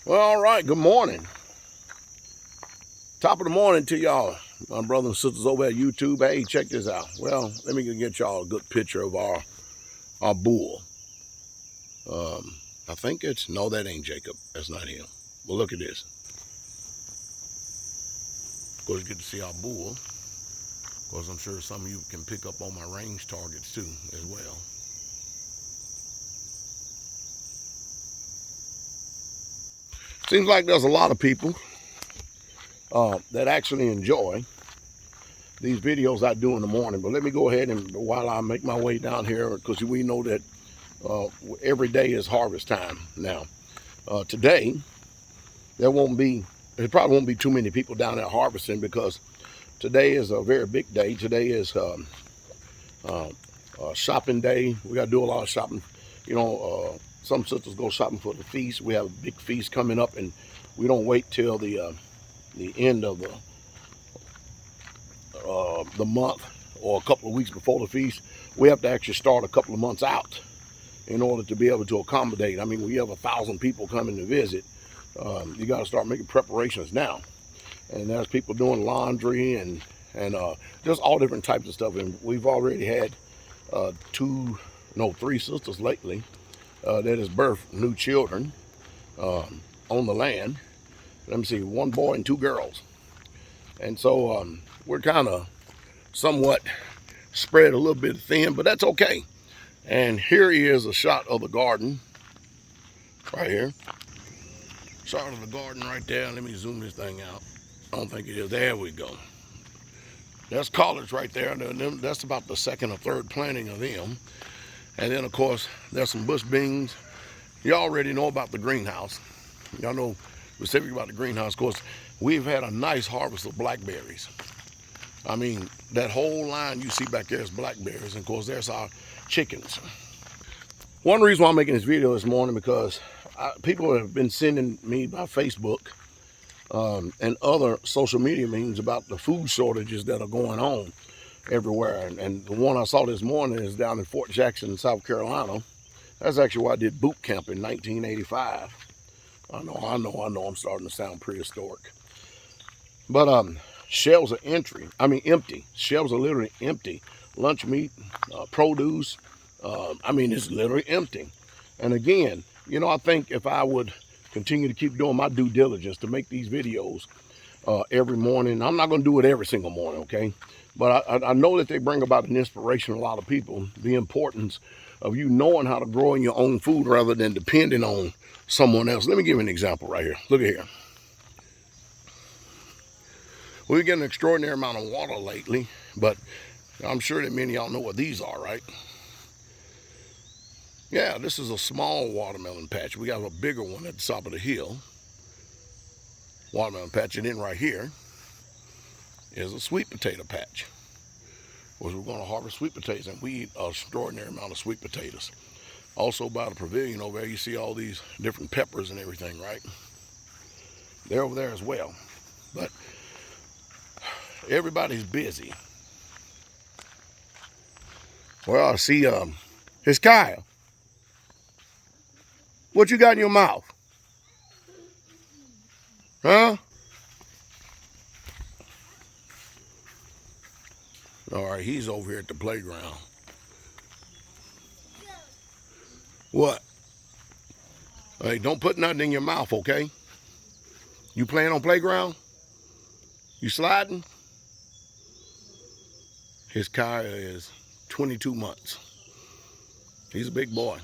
Well, all right, good morning. Top of the morning to y'all, my brothers and sisters over at YouTube. Hey, check this out. Well, let me get y'all a good picture of our bull. I think no, that ain't Jacob. That's not him. Well, look at this. Of course, you get to see our bull. Of course, I'm sure some of you can pick up on my range targets too, as well. Seems like there's a lot of people that actually enjoy these videos I do in the morning. But let me go ahead and, while I make my way down here, because we know that every day is harvest time now. Today, there probably won't be too many people down there harvesting, because today is a very big day. Today is shopping day. We got to do a lot of shopping. You know, some sisters go shopping for the feast. We have a big feast coming up, and we don't wait till the end of the month or a couple of weeks before the feast. We have to actually start a couple of months out in order to be able to accommodate. I mean, when you have 1,000 people coming to visit, you got to start making preparations now. And there's people doing laundry and just all different types of stuff. And we've already had 3 sisters lately that has birthed new children on the land. Let me see, 1 boy and 2 girls. And so we're kind of somewhat spread a little bit thin, but that's okay. And here is a shot of the garden right here. Shot of the garden right there. Let me zoom this thing out. I don't think it is. There we go. There's collards right there. That's about the 2nd or 3rd planting of them. And then, of course, there's some bush beans. You already know about the greenhouse. Y'all know specifically about the greenhouse. Of course, we've had a nice harvest of blackberries. I mean, that whole line you see back there is blackberries. And, of course, there's our chickens. One reason why I'm making this video this morning, because people have been sending me by Facebook and other social media means about the food shortages that are going on everywhere. And the one I saw this morning is down in Fort Jackson, South Carolina. That's actually where I did boot camp in 1985. I know, I'm starting to sound prehistoric. But shelves are empty. Shelves are literally empty. Lunch meat, produce, I mean, it's literally empty. And again, you know, I think if I would continue to keep doing my due diligence to make these videos every morning, I'm not going to do it every single morning, okay? But I know that they bring about an inspiration to a lot of people, the importance of you knowing how to grow your own food rather than depending on someone else. Let me give you an example right here. Look at here. We're getting an extraordinary amount of water lately, but I'm sure that many of y'all know what these are, right? Yeah, this is a small watermelon patch. We got a bigger one at the top of the hill. Watermelon patch. And then right here is a sweet potato patch, which we're going to harvest sweet potatoes, and we eat an extraordinary amount of sweet potatoes. Also by the pavilion over there, you see all these different peppers and everything, right? They're over there as well. But everybody's busy. Well, I see it's Kyle. What you got in your mouth? Huh? All right, he's over here at the playground. What? Hey, don't put nothing in your mouth, okay? You playing on playground? You sliding? His Kyle is 22 months. He's a big boy.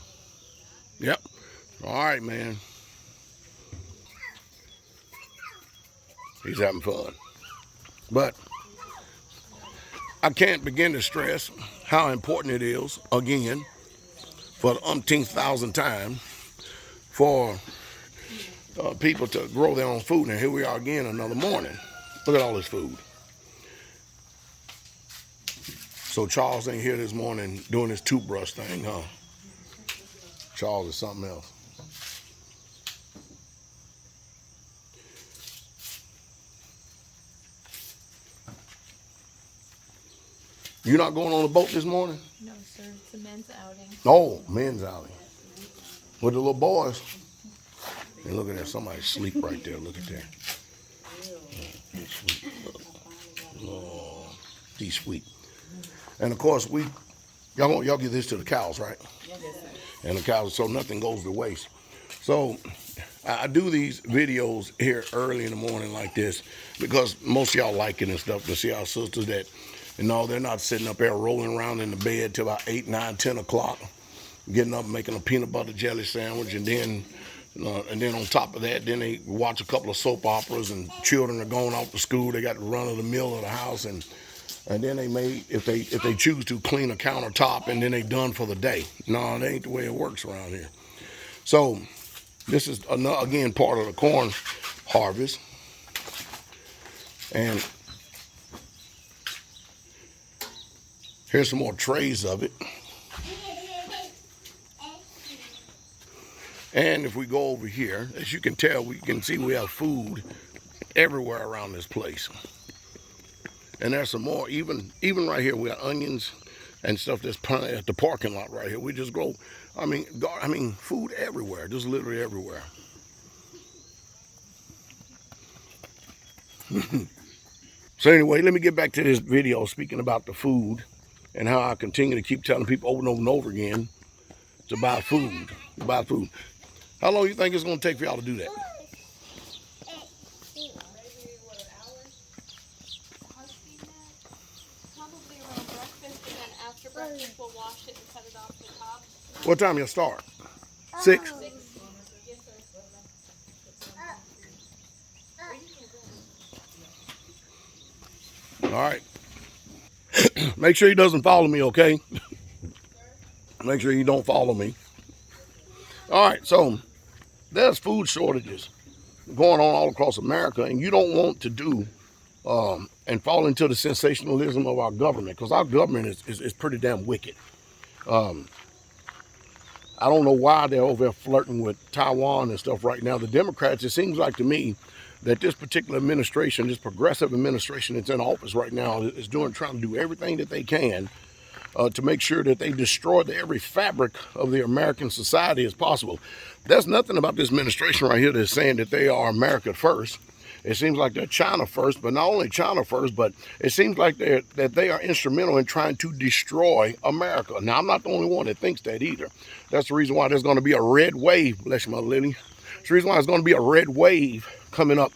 Yep. All right, man. He's having fun. But I can't begin to stress how important it is, again, for the umpteenth thousand time, for people to grow their own food. And here we are again another morning. Look at all this food. So Charles ain't here this morning doing his toothbrush thing, huh? Charles is something else. You not going on the boat this morning? No, sir. It's a men's outing. Oh, men's outing. With the little boys. And look at that, somebody asleep right there. Look at that. Oh, he's sweet. And of course, y'all give this to the cows, right? And the cows, so nothing goes to waste. So I do these videos here early in the morning like this because most of y'all like it and stuff to see our sisters that, they're not sitting up there rolling around in the bed till about 8, 9, 10 o'clock, getting up making a peanut butter jelly sandwich, and then on top of that, then they watch a couple of soap operas, and children are going off to school. They got the run of the mill of the house, and then they may, if they choose to, clean a countertop, and then they done for the day. No, that ain't the way it works around here. So this is again part of the corn harvest, and here's some more trays of it. And if we go over here, as you can tell, we can see we have food everywhere around this place. And there's some more, even right here, we got onions and stuff that's planted at the parking lot right here. We just grow, food everywhere, just literally everywhere. So anyway, let me get back to this video speaking about the food and how I continue to keep telling people over and over and over again to buy food, How long do you think it's going to take for y'all to do that? Maybe, an hour? Probably around breakfast, and then after breakfast we'll wash it and cut it off the top. What time y'all start? 6? 6. Yes, sir. All right. Make sure he doesn't follow me, okay? Make sure you don't follow me. All right, so there's food shortages going on all across America, and you don't want to do and fall into the sensationalism of our government, because our government is pretty damn wicked. I don't know why they're over there flirting with Taiwan and stuff right now. The Democrats, it seems like to me that this particular administration, this progressive administration that's in office right now, is trying to do everything that they can to make sure that they destroy the every fabric of the American society as possible. There's nothing about this administration right here that's saying that they are America first. It seems like they're China first, but not only China first, but it seems like that they are instrumental in trying to destroy America. Now, I'm not the only one that thinks that either. That's the reason why there's going to be a red wave, bless you, Mother Lily. That's the reason why there's going to be a red wave coming up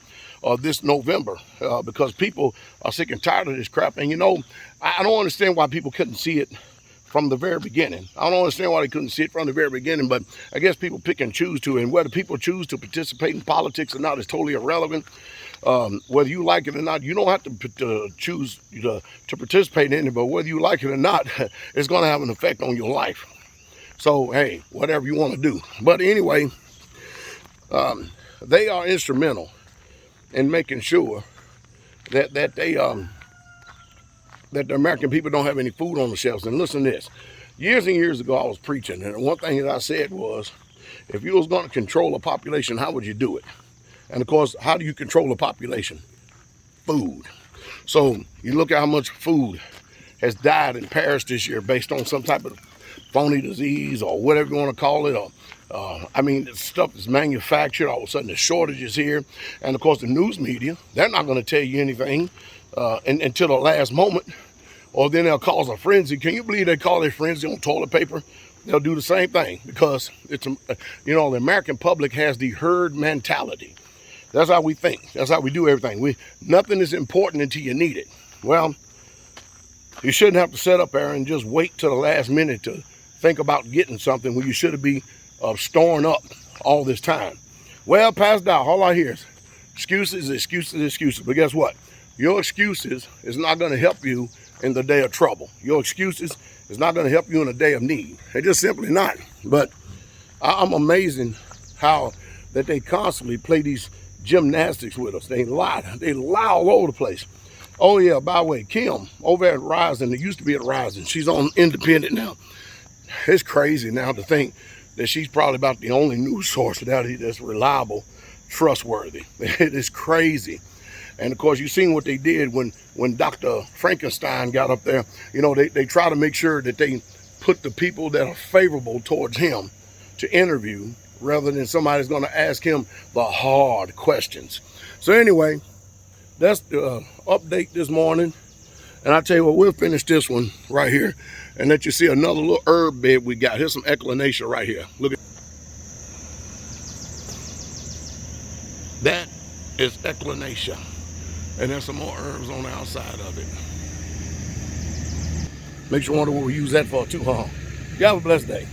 this November, because people are sick and tired of this crap. And I don't understand why people couldn't see it from the very beginning. I don't understand why they couldn't see it from the very beginning, but I guess people pick and choose to, and whether people choose to participate in politics or not is totally irrelevant. Whether you like it or not, you don't have to choose to participate in it, but whether you like it or not, it's going to have an effect on your life. So, hey, whatever you want to do. But anyway, they are instrumental in making sure that the American people don't have any food on the shelves. And listen to this. Years and years ago, I was preaching, and one thing that I said was, if you was going to control a population, how would you do it? And of course, how do you control a population? Food. So you look at how much food has died and perished this year based on some type of phony disease or whatever you want to call it, or stuff is manufactured. All of a sudden, the shortages here, and of course, the news media, they're not going to tell you anything until the last moment, or then they'll cause a frenzy. Can you believe they call it frenzy on toilet paper? They'll do the same thing because it's the American public has the herd mentality. That's how we think. That's how we do everything. Nothing is important until you need it. Well, you shouldn't have to sit up there and just wait till the last minute to think about getting something when you should be storing up all this time. Well, Pastor Dowell, all I hear is excuses, excuses, excuses. But guess what? Your excuses is not going to help you in the day of trouble. Your excuses is not going to help you in a day of need. They're just simply not. But I'm amazing how that they constantly play these gymnastics with us. They lie all over the place. Oh yeah, by the way, Kim over at Rising, it used to be at Rising, she's on Independent now. It's crazy now to think that she's probably about the only news source out here that's reliable, trustworthy. It is crazy. And of course, you've seen what they did when Dr. Frankenstein got up there. They try to make sure that they put the people that are favorable towards him to interview rather than somebody's going to ask him the hard questions. So anyway, that's the update this morning. And I tell you what, we'll finish this one right here and let you see another little herb bed we got. Here's some echinacea right here. Look at that. Is echinacea. And there's some more herbs on the outside of it. Makes you wonder what we use that for too, huh? You have a blessed day.